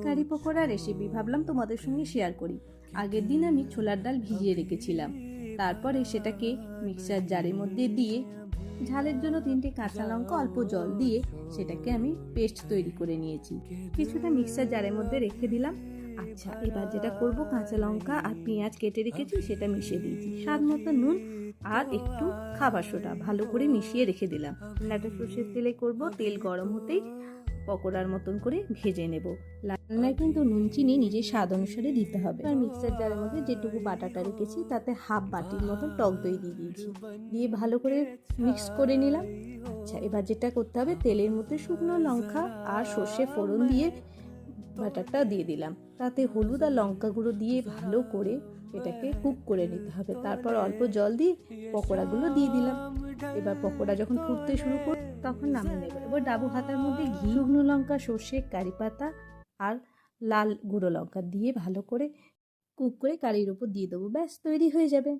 কারি pakora recipe ভাবলাম তোমাদের সঙ্গে শেয়ার করি। আগের দিন আমি ছোলার ডাল ভিজিয়ে রেখেছিলাম, তারপরে সেটাকে মিক্সার জারের মধ্যে দিয়ে ঝালের জন্য 3টে কাঁচা লঙ্কা অল্প জল দিয়ে সেটাকে আমি পেস্ট তৈরি করে নিয়েছি। কিছুটা মিক্সার জারের মধ্যে রেখে দিলাম। আচ্ছা, এবার যেটা করব, কাঁচা লঙ্কা আর পেঁয়াজ কেটে রেখেছি সেটা মিশিয়ে দিয়েছি, স্বাদ মতো নুন আর একটু খাবার সোডা ভালো করে মিশিয়ে রেখে দিলাম। রান্নাটা সর্ষের তেলে করব, তেল গরম হতেই পকোড়ার মতন করে ভেজে নেব। রান্নায় কিন্তু নুন চিনি নিজের স্বাদ অনুসারে দিতে হবে। আর মিক্সার জারের মধ্যে যেটুকু বাটাটা রেখেছি তাতে হাফ বাটির মতন টক দই দিয়ে দিয়েছি, দিয়ে ভালো করে মিক্স করে নিলাম। আচ্ছা, এবার যেটা করতে হবে, তেলের মধ্যে শুকনো লঙ্কা আর সর্ষে ফোড়ন দিয়ে বাটারটা দিয়ে দিলাম, তাতে হলুদ আর লঙ্কা গুঁড়ো দিয়ে ভালো করে এটাকে কুক করে নিতে হবে। তারপর অল্প জল দিয়ে পকোড়াগুলো দিয়ে দিলাম। এবার পকোড়া যখন ফুটতে শুরু করবে তখন নামিয়ে নেব। এবার ডাবু হাতার মধ্যে ঘি, শুকনো লঙ্কা, সর্ষে, কারি পাতা আর লাল গুঁড়ো লঙ্কা দিয়ে ভালো করে কুক করে কারির উপর দিয়ে দেবো। ব্যাস, তৈরি হয়ে যাবে।